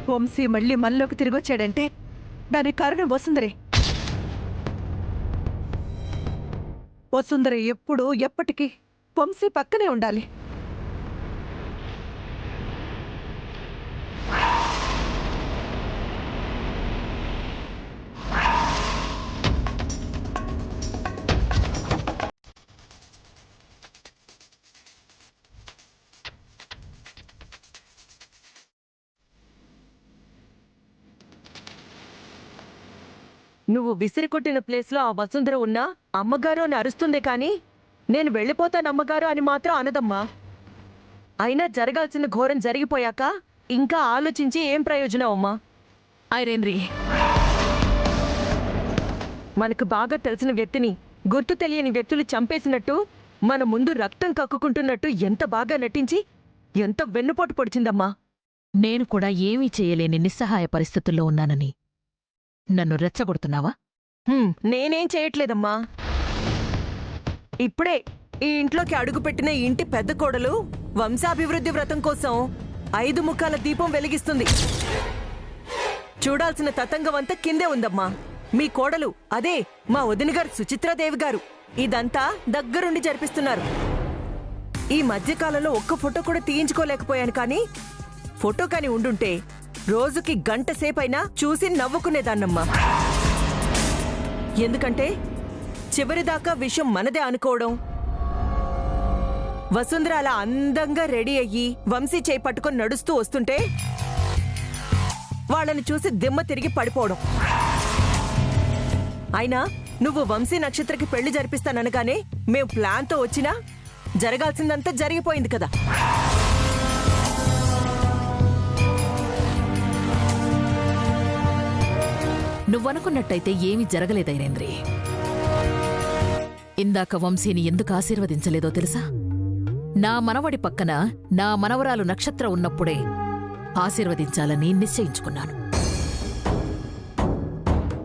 వంశీ మళ్ళీ మనలోకి తిరిగొచ్చాడంటే దానికి కారణం వసుంధరే. వసుంధర ఎప్పుడు ఎప్పటికీ వంశీ పక్కనే ఉండాలి. నువ్వు విసిరికొట్టిన ప్లేస్లో ఆ వసుంధర ఉన్నా అమ్మగారు అని అరుస్తుంది, కానీ నేను వెళ్ళిపోతాను అమ్మగారు అని మాత్రం అనదమ్మా. అయినా జరగాల్సిన ఘోరం జరిగిపోయాక ఇంకా ఆలోచించి ఏం ప్రయోజనం అమ్మా? ఐరేన్రీ, మనకు బాగా తెలిసిన వ్యక్తిని గుర్తు తెలియని వ్యక్తులు చంపేసినట్టు మన ముందు రక్తం కక్కుకుంటున్నట్టు ఎంత బాగా నటించి ఎంత వెన్నుపోటు పొడిచిందమ్మా. నేను కూడా ఏమీ చేయలేని నిస్సహాయ పరిస్థితుల్లో ఉన్నానని నన్ను రెచ్చగొడుతున్నావా? నేనేం చేయట్లేదమ్మా. ఇప్పుడే ఈ ఇంట్లోకి అడుగుపెట్టిన ఈ ఇంటి పెద్ద కోడలు వంశాభివృద్ధి వ్రతం కోసం 5 ముఖాల దీపం వెలిగిస్తుంది. చూడాల్సిన తతంగమంతా కిందే ఉందమ్మా. మీ కోడలు, అదే మా వదినగారు సుచిత్రాదేవి గారు, ఇదంతా దగ్గరుండి జరిపిస్తున్నారు. ఈ మధ్యకాలంలో ఒక్క ఫోటో కూడా తీయించుకోలేకపోయాను, కానీ ఫోటో కాని ఉండుంటే రోజుకి గంట సేపైనా చూసి నవ్వుకునేదాన్నమ్మా. ఎందుకంటే చివరిదాకా విషయం మనదే అనుకోవడం, వసుంధర అలా అందంగా రెడీ అయ్యి వంశీ చేయి పట్టుకొని నడుస్తూ వస్తుంటే వాళ్ళని చూసి దిమ్మ తిరిగి పడిపోవడం. అయినా నువ్వు వంశీ నక్షత్రకి పెళ్లి జరిపిస్తాననగానే మేం ప్లాన్తో వచ్చినా జరగాల్సిందంతా జరిగిపోయింది కదా. నువ్వనుకున్నట్టయితే ఏమీ జరగలేదైరేంద్రి. ఇందాక వంశీని ఎందుకు ఆశీర్వదించలేదో తెలుసా? నా మనవడి పక్కన నా మనవరాలు నక్షత్ర ఉన్నప్పుడే ఆశీర్వదించాలని నిశ్చయించుకున్నాను.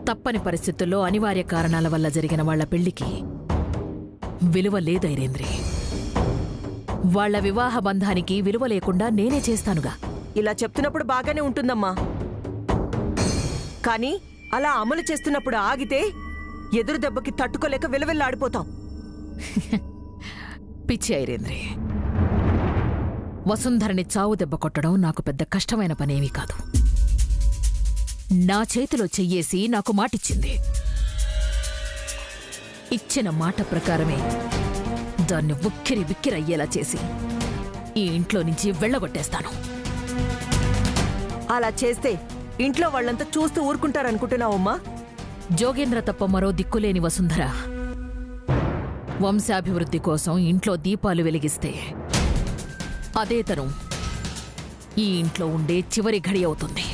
తప్పని పరిస్థితుల్లో అనివార్య కారణాల వల్ల జరిగిన వాళ్ల పెళ్లికి విలువ లేదైరేంద్రి. వాళ్ల వివాహ బంధానికి విలువ లేకుండా నేనే చేస్తానుగా. ఇలా చెప్తున్నప్పుడు బాగానే ఉంటుందమ్మా, కానీ అలా అమలు చేస్తున్నప్పుడు ఆగితే ఎదురు దెబ్బకి తట్టుకోలేక విలవిల్లాడిపోతాం. పిచ్చి ఐరేంద్రి, వసుంధరని చావు దెబ్బ కొట్టడం నాకు పెద్ద కష్టమైన పనేమీ కాదు. నా చేతిలో చెయ్యేసి నాకు మాటిచ్చింది. ఇచ్చిన మాట ప్రకారమే దాన్ని ఉక్కిరి బిక్కిరయ్యేలా చేసి ఈ ఇంట్లో నుంచి వెళ్ళగొట్టేస్తాను. అలా చేస్తే ఇంట్లో వాళ్ళంతా చూస్తూ ఊరుకుంటారనుకుంటున్నావమ్మా? జోగేంద్ర తప్ప మరో దిక్కులేని వసుంధర వంశాభివృద్ధి కోసం ఇంట్లో దీపాలు వెలిగిస్తే అదే తను ఈ ఇంట్లో ఉండే చివరి ఘడి అవుతుంది.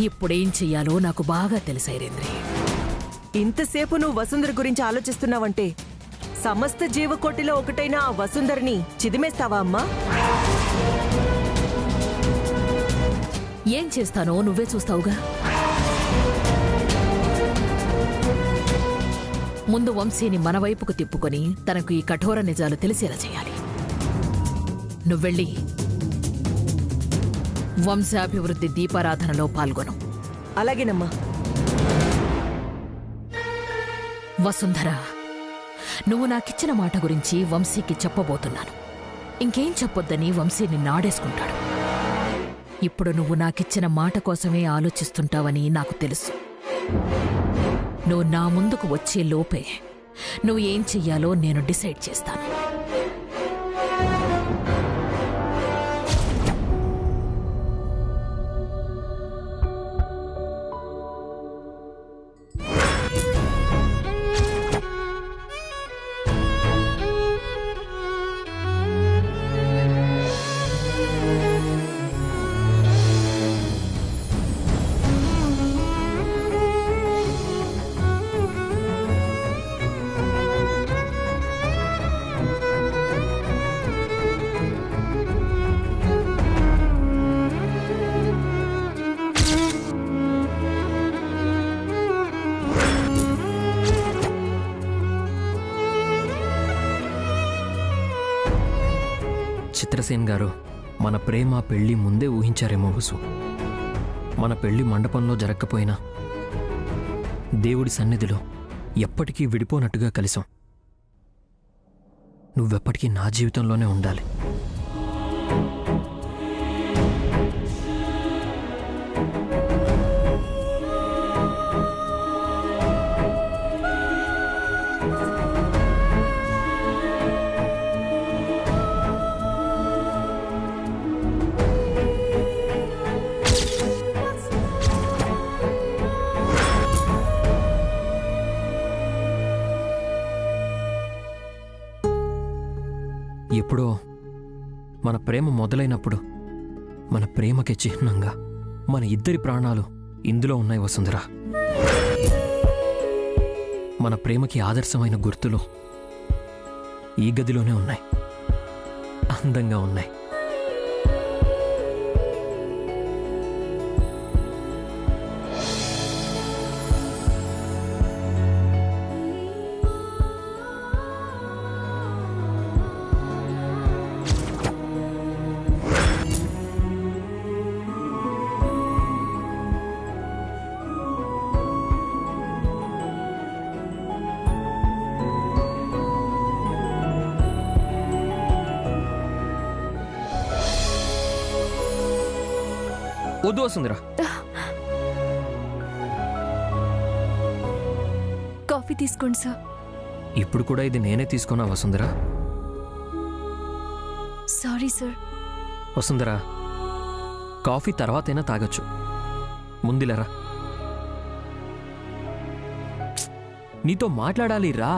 ఇప్పుడేం చెయ్యాలో నాకు బాగా తెలుసైరేంద్రి. ఇంతసేపు నువ్వు వసుంధర గురించి ఆలోచిస్తున్నావంటే సమస్త జీవకోటిలో ఒకటైన ఆ వసుంధరని చిదిమేస్తావా అమ్మా? ఏం చేస్తానో నువ్వే చూస్తావుగా. ముందు వంశీని మన వైపుకు తిప్పుకొని తనకు ఈ కఠోర నిజాలు తెలిసేలా చేయాలి. నువ్వెళ్ళి వంశాభివృద్ధి దీపారాధనలో పాల్గొను. అలాగేనమ్మా. వసుంధర, నువ్వు నాకిచ్చిన మాట గురించి వంశీకి చెప్పబోతున్నాను. ఇంకేం చెప్పొద్దని వంశీ నిన్నాడేసుకుంటాడు. ఇప్పుడు నువ్వు నాకిచ్చిన మాట కోసమే ఆలోచిస్తుంటావని నాకు తెలుసు. నువ్వు నా ముందుకు వచ్చే లోపే నువ్వు ఏం చెయ్యాలో నేను డిసైడ్ చేస్తాను. చిత్రసేన్ గారు, మన ప్రేమ పెళ్లి ముందే ఊహించారేమో వసు. మన పెళ్లి మండపంలో జరగకపోయినా దేవుడి సన్నిధిలో ఎప్పటికీ విడిపోనట్టుగా కలిసాం. నువ్వెప్పటికీ నా జీవితంలోనే ఉండాలి. ఎప్పుడో మన ప్రేమ మొదలైనప్పుడు మన ప్రేమకి చిహ్నంగా మన ఇద్దరి ప్రాణాలు ఇందులో ఉన్నాయి వసుంధర. మన ప్రేమకి ఆదర్శమైన గుర్తులు ఈ గదిలోనే ఉన్నాయి, అందంగా ఉన్నాయి. వద్దు వసుంధర. కాఫీ తీసుకోండి సార్. ఇప్పుడు కూడా ఇది నేనే తీసుకున్నా Vasundhara. Sorry sir. Vasundhara, coffee తర్వాతైనా తాగొచ్చు, ముందులేరా. నీతో మాట్లాడాలి, రా.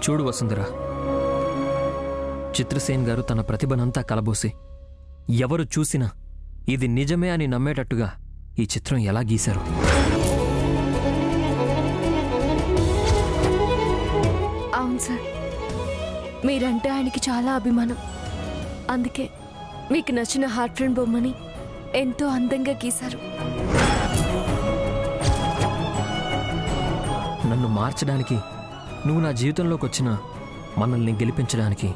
చూడు వసుంధర, చిత్రసేన్ గారు తన ప్రతిభనంతా కలబోసి ఎవరు చూసినా ఇది నిజమే అని నమ్మేటట్టుగా ఈ చిత్రం ఎలా గీశారు. అవును సార్, మీరంటే ఆయనకి చాలా అభిమానం. అందుకే మీకు నచ్చిన హార్ట్ ఫ్రెండ్ బొమ్మని ఎంతో అందంగా గీశారు. నన్ను మార్చడానికి, నువ్వు నా జీవితంలోకి వచ్చిన మనల్ని గెలిపించడానికి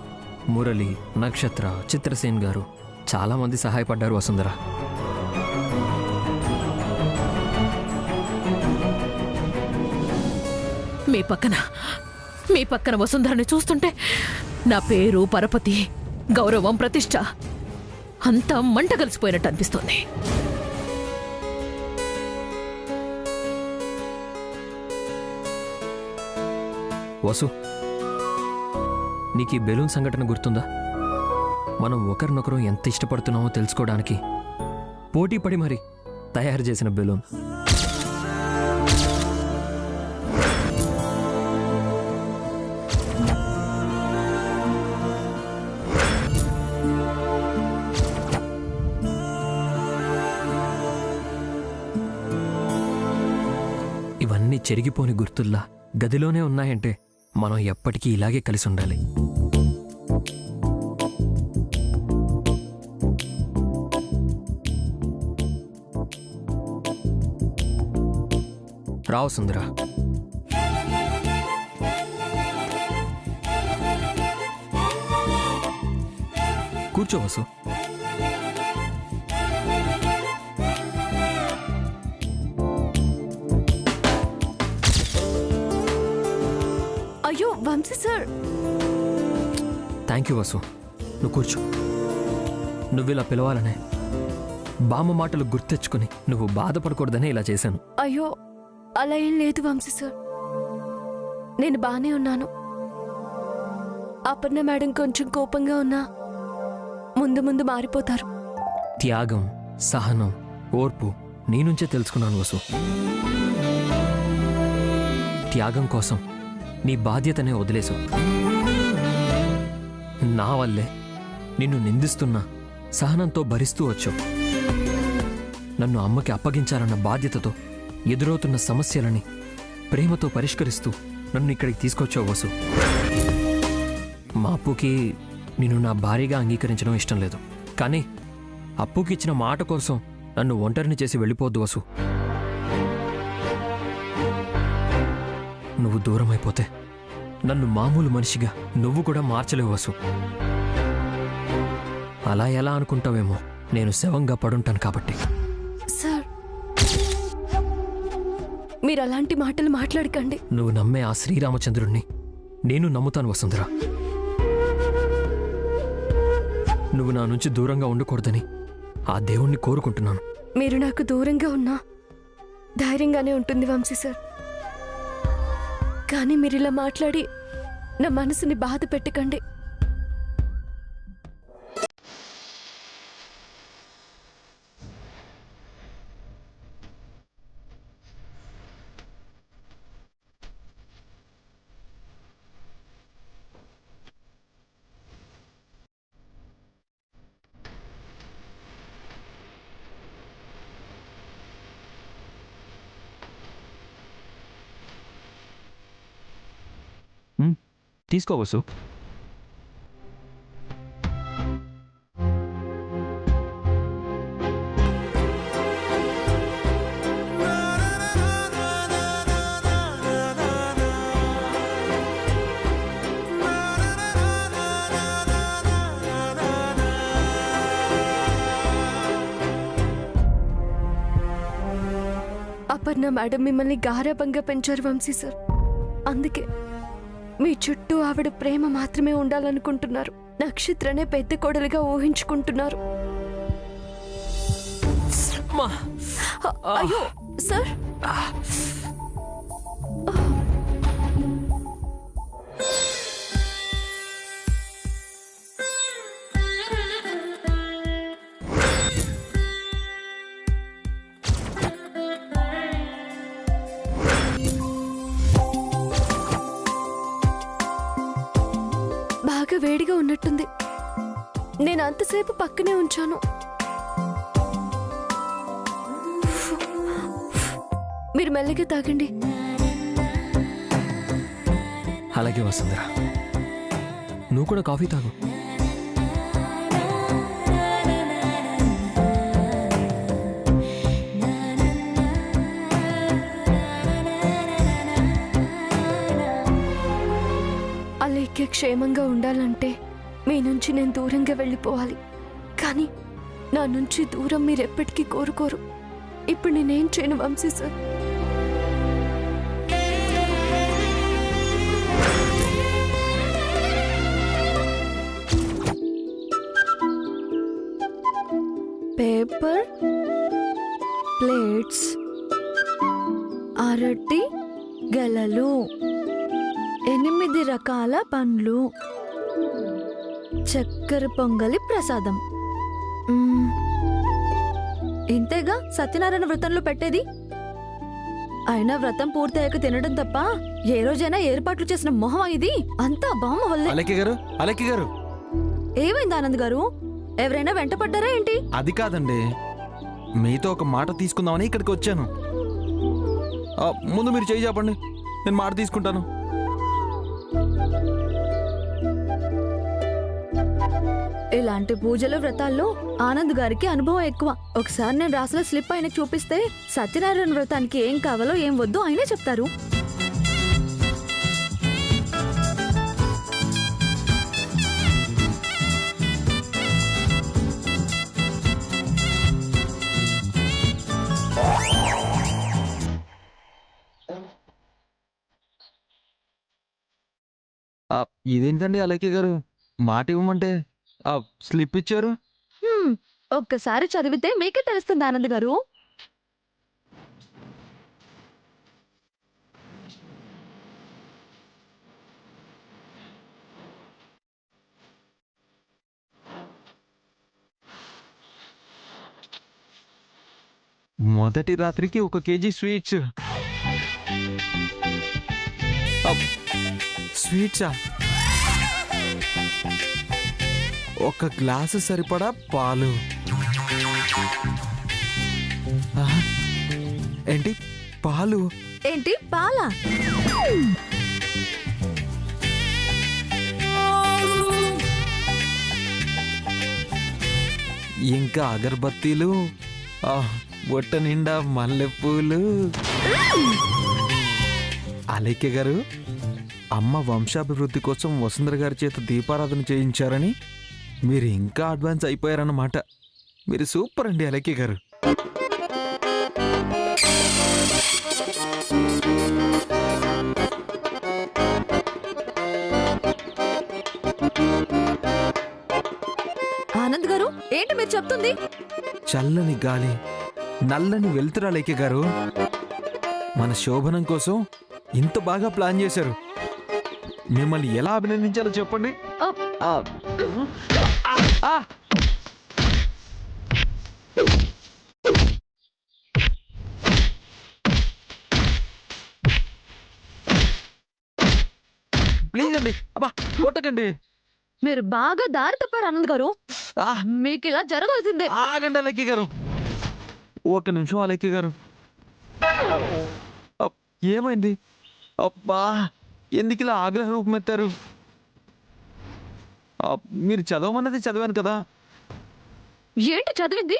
మురళి, నక్షత్ర, చిత్రసేన్ గారు చాలామంది సహాయపడ్డారు వసుంధర. మీ పక్కన వసుంధరని చూస్తుంటే నా పేరు, పరపతి, గౌరవం, ప్రతిష్ట అంతా మంట కలిసిపోయినట్టు అనిపిస్తోంది. వసు, నీకు ఈ బెలూన్ సంఘటన గుర్తుందా? మనం ఒకరినొకరు ఎంత ఇష్టపడుతున్నామో తెలుసుకోవడానికి పోటీపడి మరి తయారు చేసిన బెలూన్. ఇవన్నీ చెరిగిపోని గుర్తుల్లా గదిలోనే ఉన్నాయంటే మనం ఎప్పటికీ ఇలాగే కలిసి ఉండాలి. రావు సుందర. కూర్చో వసు. అయ్యో Vamshi sir. Thank you Vasu, నువ్వు కూర్చో. నువ్విలా పిలవాలనే బామ్మ మాటలు గుర్తెచ్చుకుని నువ్వు బాధపడకూడదనే ఇలా చేశాను. అయ్యో అలా ఏం లేదు వంశీ సార్, నేను బానే ఉన్నాను. అపర్ణ మేడం కొంచెం కోపంగా ఉన్నా ముందు ముందు మారిపోతారు. త్యాగం, సహనం, ఓర్పు నీ నుంచే తెలుసుకున్నాను వసు. త్యాగం కోసం నీ బాధ్యతనే వదిలేశావు. నా వల్లే నిన్ను నిందిస్తున్నా సహనంతో భరిస్తూ వచ్చావు. నన్ను అమ్మకి అప్పగించాలన్న బాధ్యతతో ఎదురవుతున్న సమస్యలని ప్రేమతో పరిష్కరిస్తూ నన్ను ఇక్కడికి తీసుకొచ్చావు వసు. మా అప్పుకి నేను నా భార్యగా అంగీకరించడం ఇష్టం లేదు. కానీ అప్పుకి ఇచ్చిన మాట కోసం నన్ను ఒంటరిని చేసి వెళ్ళిపోద్దు వసు. నువ్వు దూరం అయిపోతే నన్ను మామూలు మనిషిగా నువ్వు కూడా మార్చలేవు వసు. అలా ఎలా అనుకుంటావేమో, నేను శవంగా పడుంటాను కాబట్టి. సార్, మీరు అలాంటి మాటలు మాట్లాడకండి. నువ్వు నమ్మే ఆ శ్రీరామచంద్రుణ్ణి నేను నమ్ముతాను వసుంధర. నువ్వు నా నుంచి దూరంగా ఉండకూడదని ఆ దేవుణ్ణి కోరుకుంటున్నాను. మీరు నాకు దూరంగా ఉన్నా ధైర్యంగానే ఉంటుంది వంశీ సార్. కానీ మీరు ఇలా మాట్లాడి నా మనసుని బాధ పెట్టకండి. తీసుకో వసు. అపర్ణ మేడం మిమ్మల్ని గారాబంగా పెంచారు వంశీ సార్. అందుకే మీ చుట్టూ ఆవిడ ప్రేమ మాత్రమే ఉండాలనుకుంటున్నారు. నక్షత్రనే పెద్ద కోడలిగా ఊహించుకుంటున్నారు. అయ్యో సార్, బాగా వేడిగా ఉన్నట్టుంది. నేను అంతసేపు పక్కనే ఉంచాను. మీరు మెల్లగా తాగండి. అలాగే వసుంధర, నువ్వు కూడా కాఫీ తాగు. అలేఖ్య క్షేమంగా ఉండాలంటే మీ నుంచి నేను దూరంగా వెళ్ళిపోవాలి. కానీ నా నుంచి దూరం మీరెప్పటికీ కోరుకోరు. ఇప్పుడు నేనేం చేయను వంశీ సార్? పేపర్ ప్లేట్స్, అరటి గెలలు, 8 రకాల పండ్లు, చక్కెర పొంగలి ప్రసాదం. ఇంతేగా సత్యనారాయణ వ్రతంలో పెట్టేది. అయినా వ్రతం పూర్తయ్యాక తినడం తప్ప ఏ రోజైనా ఏర్పాట్లు చేసిన మొహం ఇది. అంతా బామ్మ వల్లే. అలెక్కి గారు, ఏమైంది ఆనంద్ గారు? ఎవరైనా వెంట పడ్డారా ఏంటి? అది కాదండి, మీతో ఒక మాట తీసుకుందామని ఇక్కడికి వచ్చాను. ముందు మీరు చేయి చెప్పండి, నేను మాట తీసుకుంటాను. ఇలాంటి పూజల వ్రతాల్లో ఆనంద్ గారికి అనుభవం ఎక్కువ. ఒకసారి నేను రాసిన స్లిప్ ఆయనకు చూపిస్తే సత్యనారాయణ వ్రతానికి ఏం కావాలో ఏం వద్దో ఆయనే చెప్తారు. ఇదేంటండి అలెక్కి గారు, మాట ఇవ్వమంటే స్లిప్ ఇచ్చారు? ఒక్కసారి చదివితే మీకే తెలుస్తుంది ఆనంద్ గారు. మొదటి రాత్రికి 1 కేజీ స్వీట్స్. స్వీట్సా? 1 గ్లాసు సరిపడా పాలు, ఏంటి పాలు? ఏంటి పాలా? ఇంకా అగరబత్తీలు, బొట్ట నిండా మల్లెపూలు. అలైక్య గారు, అమ్మ వంశాభివృద్ధి కోసం వసుంధర గారి చేత దీపారాధన చేయించారని మీరు ఇంకా అడ్వాన్స్ అయిపోయారన్నమాట. మీరు సూపర్ అండి అలైక్య గారు. ఆనంద్ గారు, ఏంటి మీరు చెప్తుంది? చల్లని గాలి, నల్లని వెలుతురు అలైక్య గారు. మన శోభనం కోసం ఇంత బాగా ప్లాన్ చేశారు. మిమ్మల్ని ఎలా అభినందించాలో చెప్పండి. ప్లీజ్ అండి, అబ్బా కొట్టకండి. మీరు బాగా దారి తప్పారు ఆనంద్ గారు. ఆ, మీకు ఇలా జరగాల్సిందే. ఆగండి అలైక్య గారు, ఒక్క నిమిషం అలైక్య గారు. ఏమైంది? అబ్బా, ఎందుకు ఇలా ఆగ్రహ రూపమెత్తారు? మీరు చదవమన్నది చదివాను కదా. ఏంటి చదివింది?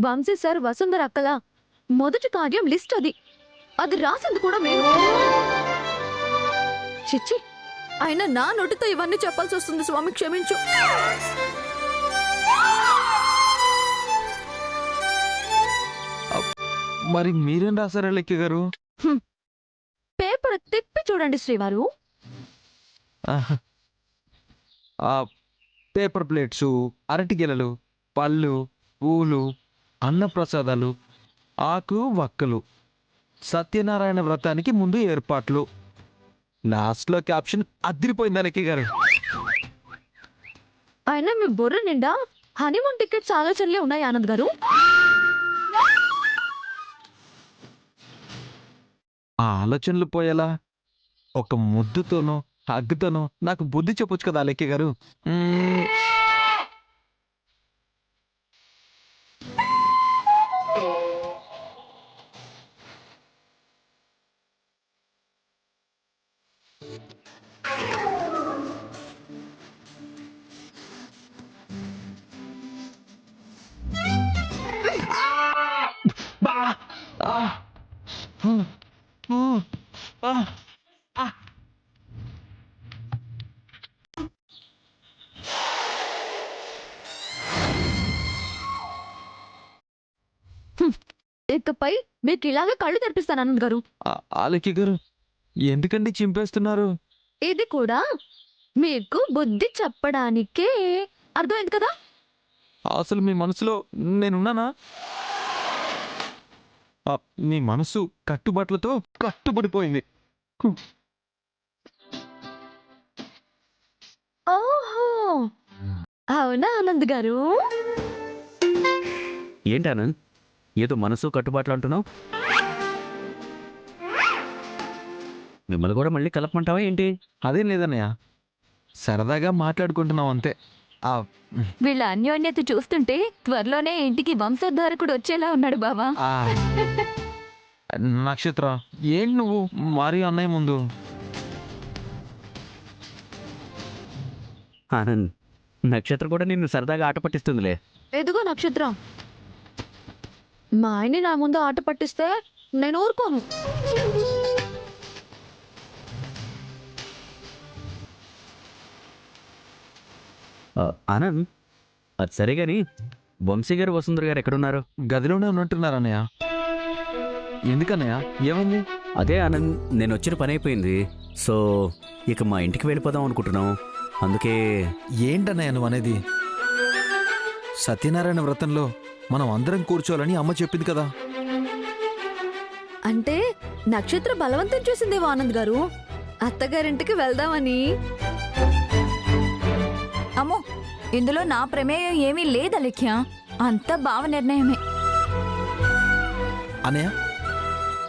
వంశీ సార్ వసుంధర అక్కల మొదటి కార్యం లిస్ట్ అది. అది రాసింది కూడా మేము. చిచ్చి, అయినా నా నోటితో ఇవన్నీ చెప్పాల్సి వస్తుంది. స్వామి క్షమించు. మరి మీరేం రాశారా లెక్క గారు? పేపర్ తిప్పి చూడండి శ్రీవారు. పేపర్ ప్లేట్స్, అరటి గెలలు, పళ్ళు, పూలు, అన్నప్రసాదాలు, ఆకు వక్కలు, సత్యనారాయణ వ్రతానికి ముందు ఏర్పాట్లు. లాస్ట్లో క్యాప్షన్ అదిరిపోయిందా లెక్క గారు? అయినా మీ బుర్ర నిండా హనీమూన్ టికెట్స్ ఆలోచనలే ఉన్నాయి ఆనంద్ గారు. ఆ ఆలోచనలు పోయేలా ఒక ముద్దుతోనో హగ్గుతోనో నాకు బుద్ధి చెప్పొచ్చు కదా లెక్క గారు. ఇకపై మీకు ఇలాగే కళ్ళు తెరిపిస్తాను ఆనంద్ గారు. ఆలకి గారు, ఎందుకండి చింపేస్తున్నారు? ఇది కూడా మీకు బుద్ధి చెప్పడానికే. అర్థమైంది కదా? అసలు మీ మనసులో నేనున్నానా? మీ మనసు కట్టుబాట్లతో కట్టుబడిపోయింది. ఓహో, అవునా ఆనంద్ గారు? ఏంటి ఆనంద్, ఏదో మనసు కట్టుబాట్లు అంటున్నావు? మిమ్మల్ని కూడా మళ్ళీ కలపమంటావా ఏంటి? అదేం లేదన్నయ్య, సరదాగా మాట్లాడుకుంటున్నాం అంతే. వీళ్ళ అన్యోన్యత చూస్తుంటే త్వరలోనే ఇంటికి వంశోద్ధారకుడు వచ్చేలా ఉన్నాడు బావా. నక్షత్ర, ఏంటి నువ్వు మరి అన్నయ్య ముందు? ఆనంద్, నక్షత్రం కూడా నిన్ను సరదాగా ఆట పట్టిస్తుందిలే. ఎదుగో నక్షత్రం, మా ఆయన్ని నా ముందు ఆట పట్టిస్తే నేను ఊరుకోను. ఆనంద్, అది సరే గాని వంశీ గారు వసుంధర గారు ఎక్కడున్నారు? గదిలోనే ఉన్నట్టున్నారు అన్నయ్య. ఎందుకన్నయ్య, ఏమైంది? అదే ఆనంద్, నేను వచ్చిన పని అయిపోయింది. సో ఇక మా ఇంటికి వెళ్ళిపోదాం అనుకుంటున్నాం. అందుకే. ఏంటన్నయ్య నువ్వు అనేది? సత్యనారాయణ వ్రతంలో మనం అందరం కూర్చోవాలని అమ్మ చెప్పింది కదా. అంటే నక్షత్ర బలవంతం చేసిందేమో ఆనంద్ గారు అత్తగారింటికి వెళ్దామని. అమ్మో, ఇందులో నా ప్రమేయం ఏమీ లేదు అలేఖ్య. అంత భావ నిర్ణయమే. అన్నయ్య,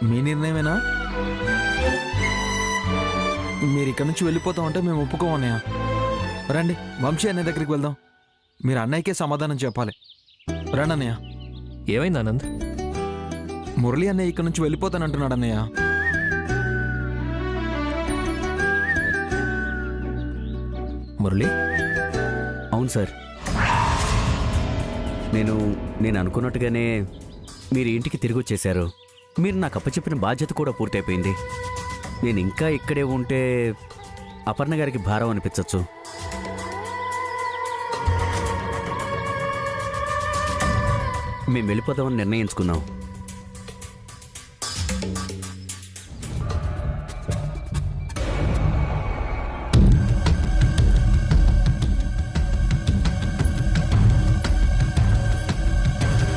మీ నిర్ణయమేనా? మీరు ఇక్కడి నుంచి వెళ్ళిపోతామంటే మేము ఒప్పుకోం అన్నయ్య. రండి, వంశీ అన్నయ్య దగ్గరికి వెళ్దాం. మీరు అన్నయ్యకే సమాధానం చెప్పాలి. రండి అన్నయ్య. ఏమైంది ఆనంద్? మురళి అన్నయ్య ఇక్కడ నుంచి వెళ్ళిపోతానంటున్నాడు అన్నయ్య. మురళి, అవును సార్. నేను అనుకున్నట్టుగానే మీరు ఇంటికి తిరిగి వచ్చేశారు. మీరు నాకు అప్పచెప్పిన బాధ్యత కూడా పూర్తయిపోయింది. నేను ఇంకా ఇక్కడే ఉంటే అపర్ణ గారికి భారం అనిపించవచ్చు. మేము వెళ్ళిపోదామని నిర్ణయించుకున్నాం.